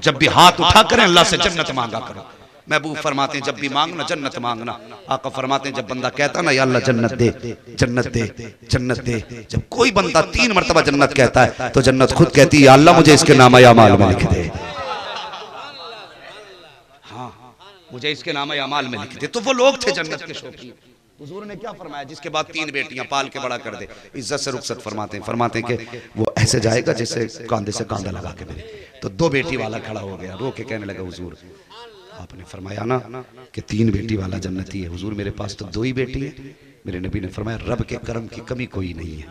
जब भी हाथ उठा करें अल्लाह से जन्नत मांगा करो। महबूब फरमाते हैं जब भी मांगना जन्नत मांगना। आका फरमाते हैं जब बंदा कहता ना या अल्लाह जन्नत दे जन्नत दे जन्नत दे, जब कोई बंदा 3 मरतबा जन्नत कहता है तो जन्नत खुद कहती है या अल्लाह मुझे इसके नाम अमाल में लिख दे। हाँ मुझे इसके नाम अमाल में लिख दे। तो वो लोग थे जन्नत के शौकीन। हुजूर ने क्या फरमाया जिसके बाद 3 बेटियां पाल के बड़ा कर दे, इज्जत से रुखसत फरमाते हैं कि वो ऐसे जाएगा जैसे कांधे से कांधा लगा के मेरे। तो 2 बेटी वाला खड़ा हो गया, रो के कहने लगा हुजूर आपने फरमाया ना कि 3 बेटी वाला जन्नती है। हुजूर मेरे पास तो 2 ही बेटी है। मेरे नबी ने फरमाया रब के करम की कमी कोई नहीं है,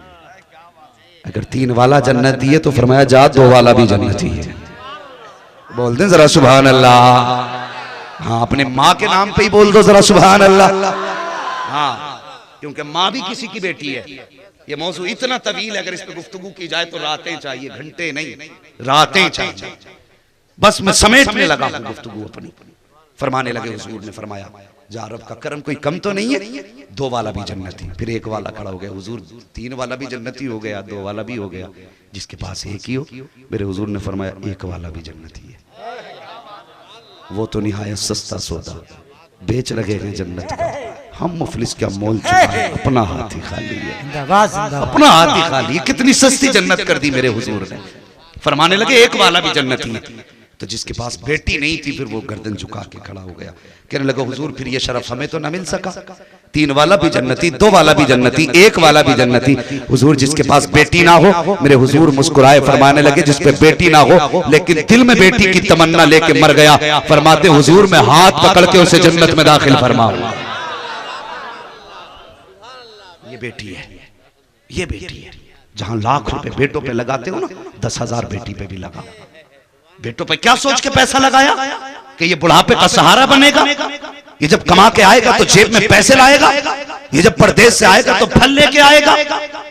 अगर 3 वाला जन्नती है तो फरमाया जा 2 वाला भी जन्नती है। बोल दें जरा सुभान अल्लाह। हाँ अपने माँ के नाम पे ही बोल दो जरा सुभान अल्लाह। हाँ क्योंकि माँ भी किसी की बेटी है। ये मौजू इतना तवील है, अगर इस पे गुफ्तगू की जाए तो रातें चाहिए, घंटे नहीं रातें चाहिए। बस मैं समेटने लगा हूं गुफ्तगू अपनी। फरमाने लगे हुजूर ने फरमाया जा रब का करम कोई कम तो नहीं है, 2 वाला भी जन्नती। फिर 1 वाला खड़ा हो गया, हुजूर 3 वाला भी जन्नती हो गया, 2 वाला भी हो गया, जिसके पास 1 ही हो। मेरे हुजूर ने फरमाया 1 वाला भी जन्नती है। वो तो निहायत सस्ता सौदा, बेच लगे हैं जन्नत का। हम मुफलिस क्या मोल चुका है, अपना हाथ ही खाली है, अपना हाथ ही खाली है। कितनी सस्ती जन्नत कर दी मेरे हुजूर ने। फरमाने लगे 1 वाला भी जन्नती है। तो जिसके पास बेटी नहीं थी फिर वो गर्दन झुका के खड़ा हो गया, कहने लगा हुजूर फिर ये शरफ हमें तो ना मिल सका। 3 वाला भी जन्नती, 2 वाला भी जन्नती, 1 वाला भी जन्नती। हुजूर जिसके पास बेटी ना हो, मेरे हुजूर मुस्कुराए फरमाने लगे जिस पे बेटी ना हो लेकिन दिल में बेटी की तमन्ना लेके मर गया, फरमाते हुजूर मैं हाथ पकड़ के उसे जन्नत में दाखिल फरमाऊं। ये बेटी है, ये बेटी है। जहां लाख रुपए बेटों पे लगाते हो ना, 10,000 बेटी पे भी लगा। बेटों पे क्या सोच के पैसा लगाया कि ये बुढ़ापे का सहारा बनेगा, ये जब कमा के आएगा तो जेब में पैसे लाएगा, ये जब परदेश से आएगा तो फल लेके आएगा।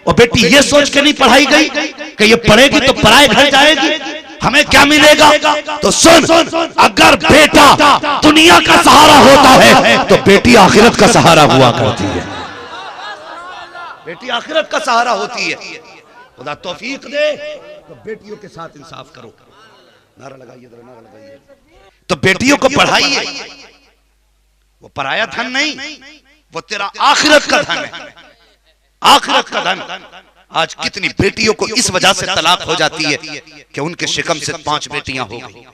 और बेटी ये सोच के नहीं पढ़ाई गई कि ये पढ़ेगी तो पराए घर जाएगी, हमें क्या मिलेगा। तो सुन, अगर बेटा दुनिया का सहारा होता है तो बेटी आखिरत का सहारा हुआ करती है। बेटी आखिरत का सहारा होती है। खुदा तौफीक दे तो बेटियों के साथ इंसाफ करो। नारा लगाइए, नारा लगाइए। तो बेटियों को पढ़ाइए, वो पराया धन नहीं, वो तेरा आखिरत का धन है, आखिरत का धन। आज कितनी बेटियों को इस वजह से तलाक हो जाती है कि उनके शिकम से 5 बेटियां हो गई।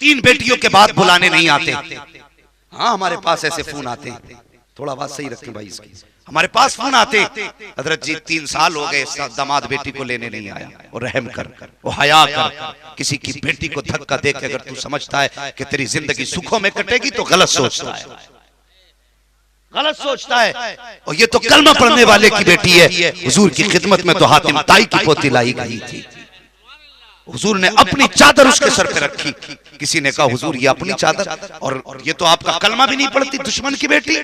3 बेटियों के बाद बुलाने नहीं आते। हाँ हमारे पास ऐसे फोन आते हैं, थोड़ा बात सही रखें भाई इसकी। हमारे पास फोन आते हजरत जी 3 साल हो गए दामाद बेटी को लेने नहीं आया। और रहम कर, वो हया कर, किसी की बेटी को धक्का दे के अगर तू समझता है कि तेरी जिंदगी सुखों में कटेगी तो गलत सोचता है, गलत सोचता है। और ये तो कलमा पढ़ने वाले की बेटी है। हुजूर की खिदमत में तो हातिम ताई की पोती लाई गई थी। हुजूर ने अपनी चादर उसके सर पे रखी। किसी ने कहा हुजूर ये अपनी चादर, और ये तो आपका कलमा भी नहीं पढ़ती, दुश्मन की बेटी,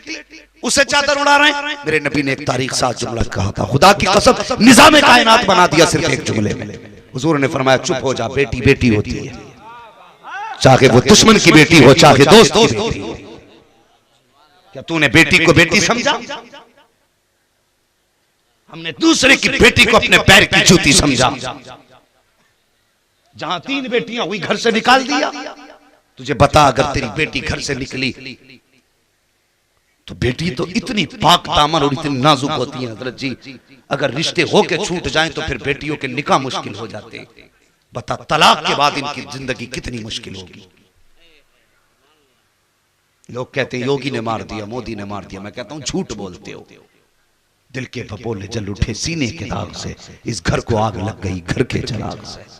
उसे चादर उड़ा रहे हैं। मेरे नबी ने एक तारीख साथ जुमला कहा था, खुदा की कसम निजाम कायनात बना दिया सिर्फ एक जुमले में। हुजूर ने फरमाया चुप हो जा, बेटी बेटी होती है, चाहे वो दुश्मन की बेटी हो चाहे दोस्त की बेटी हो। क्या तूने बेटी को बेटी समझा? हमने दूसरे की बेटी को अपने पैर की जूती समझा। जहां 3 बेटियां हुई घर से निकाल दिया। तुझे बता अगर तेरी बेटी घर से निकली तो बेटी तो इतनी पाक दामन और इतनी नाजुक होती है हजरत जी, अगर रिश्ते होके छूट जाएं तो फिर बेटियों के निकाह मुश्किल हो जाते हैं। बता तलाक के बाद इनकी जिंदगी कितनी मुश्किल होगी। लोग कहते हैं योगी ने मार दिया, मोदी ने मार दिया। मैं कहता हूं झूठ बोलते हो। दिल के भपोले जल उठे सीने के दाग से, इस घर को आग लग गई घर के चराग से।